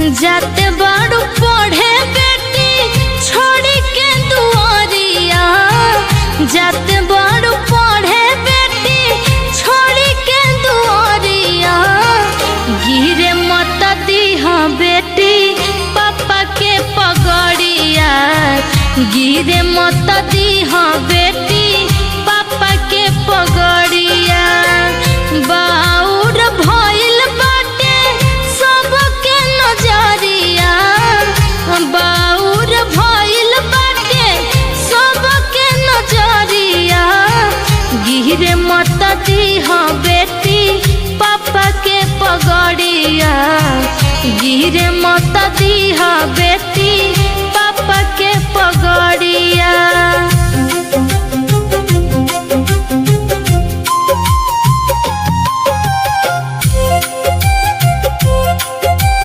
जाते बारू पढ़े बेटी छोड़ी के दुआरिया, जाते बारू पढ़े बेटी छोड़ी के दुआरिया। गिरे मत दीहा बेटी पापा के पगड़िया, गिरे मत दीहा बेटी पापा के पगड़िया। बाउर भइल बाटे सबके नजरिया, बाउर भइल बाटे सबके नजरिया। गिरे मत दीहा बेटी पापा के पगड़िया, गिरे